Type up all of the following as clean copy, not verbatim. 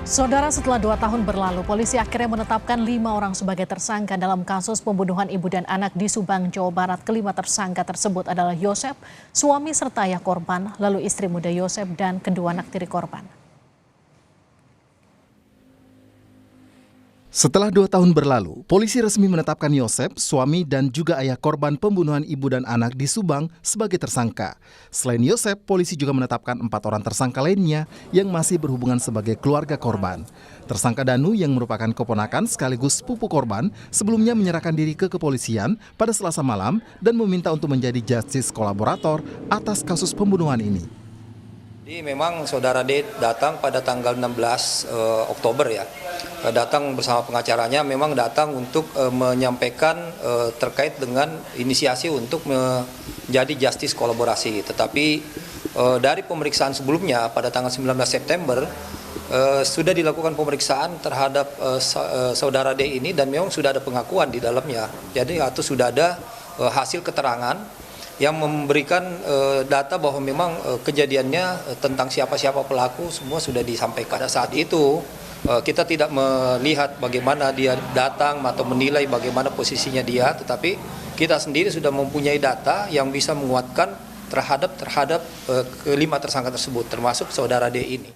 Saudara, setelah 2 tahun berlalu, polisi akhirnya menetapkan 5 orang sebagai tersangka dalam kasus pembunuhan ibu dan anak di Subang, Jawa Barat. Kelima tersangka tersebut adalah Yosep, suami serta ayah korban, lalu istri muda Yosep dan kedua anak tiri korban. Setelah 2 tahun berlalu, polisi resmi menetapkan Yosep, suami dan juga ayah korban pembunuhan ibu dan anak di Subang sebagai tersangka. Selain Yosep, polisi juga menetapkan 4 orang tersangka lainnya yang masih berhubungan sebagai keluarga korban. Tersangka Danu yang merupakan keponakan sekaligus sepupu korban sebelumnya menyerahkan diri ke kepolisian pada Selasa malam dan meminta untuk menjadi justice kolaborator atas kasus pembunuhan ini. Jadi memang saudara D datang pada tanggal 16 Oktober ya, datang bersama pengacaranya, memang datang untuk menyampaikan terkait dengan inisiasi untuk menjadi justice kolaborasi. Tetapi dari pemeriksaan sebelumnya pada tanggal 19 September sudah dilakukan pemeriksaan terhadap saudara D ini dan memang sudah ada pengakuan di dalamnya. Jadi atau sudah ada hasil keterangan yang memberikan data bahwa memang kejadiannya tentang siapa-siapa pelaku semua sudah disampaikan. Pada saat itu kita tidak melihat bagaimana dia datang atau menilai bagaimana posisinya dia, tetapi kita sendiri sudah mempunyai data yang bisa menguatkan terhadap kelima tersangka tersebut, termasuk saudara D ini.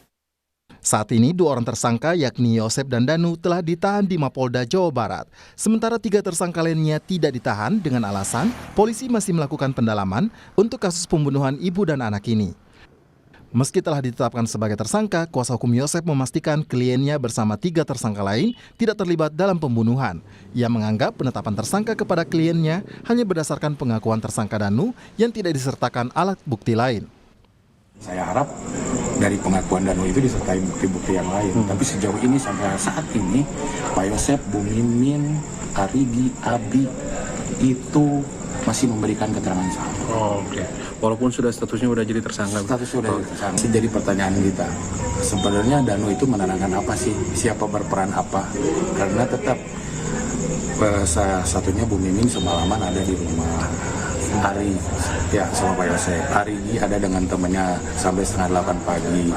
Saat ini 2 orang tersangka yakni Yosep dan Danu telah ditahan di Mapolda Jawa Barat. Sementara 3 tersangka lainnya tidak ditahan dengan alasan polisi masih melakukan pendalaman untuk kasus pembunuhan ibu dan anak ini. Meski telah ditetapkan sebagai tersangka, kuasa hukum Yosep memastikan kliennya bersama 3 tersangka lain tidak terlibat dalam pembunuhan. Ia menganggap penetapan tersangka kepada kliennya hanya berdasarkan pengakuan tersangka Danu yang tidak disertakan alat bukti lain. Saya harap dari pengakuan Danu itu disertai bukti-bukti yang lain. Tapi sejauh ini sampai saat ini Pak Yosep, Bu Mimin, Arigi, Abi itu masih memberikan keterangan sama. Oh, oke. Walaupun sudah statusnya sudah jadi tersangka. Status sudah jadi tersangka. Jadi pertanyaan kita, sebenarnya Danu itu menerangkan apa sih? Siapa berperan apa? Karena tetap salah satunya Bu Mimin semalaman ada di rumah Ari, ya sama Pak Yosep. Arigi ada dengan temannya sampai setengah 8 pagi.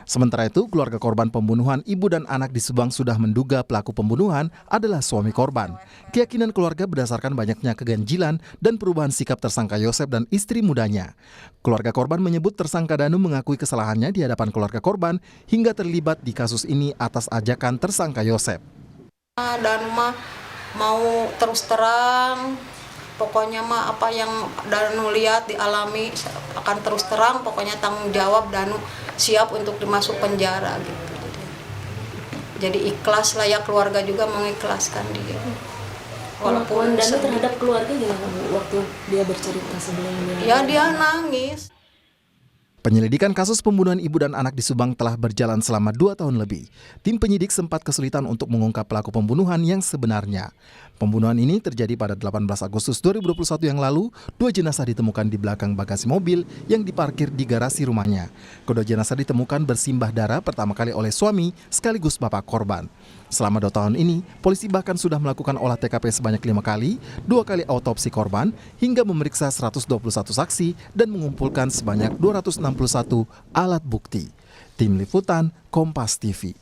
Sementara itu, keluarga korban pembunuhan ibu dan anak di Subang sudah menduga pelaku pembunuhan adalah suami korban. Keyakinan keluarga berdasarkan banyaknya keganjilan dan perubahan sikap tersangka Yosep dan istri mudanya. Keluarga korban menyebut tersangka Danu mengakui kesalahannya di hadapan keluarga korban hingga terlibat di kasus ini atas ajakan tersangka Yosep. Danu mah mau terus terang. Pokoknya mah apa yang Danu lihat dialami akan terus terang, pokoknya tanggung jawab Danu siap untuk dimasuk penjara gitu. Jadi ikhlas lah ya, keluarga juga mengikhlaskan dia. Walaupun Danu terhadap keluarga gimana waktu dia bercerita sebelumnya? Ya dia nangis. Penyelidikan kasus pembunuhan ibu dan anak di Subang telah berjalan selama 2 tahun lebih. Tim penyidik sempat kesulitan untuk mengungkap pelaku pembunuhan yang sebenarnya. Pembunuhan ini terjadi pada 18 Agustus 2021 yang lalu. 2 jenazah ditemukan di belakang bagasi mobil yang diparkir di garasi rumahnya. Kedua jenazah ditemukan bersimbah darah pertama kali oleh suami sekaligus bapak korban. Selama 2 tahun ini, polisi bahkan sudah melakukan olah TKP sebanyak 5 kali, 2 kali autopsi korban, hingga memeriksa 121 saksi dan mengumpulkan sebanyak 261 alat bukti. Tim Liputan, Kompas TV.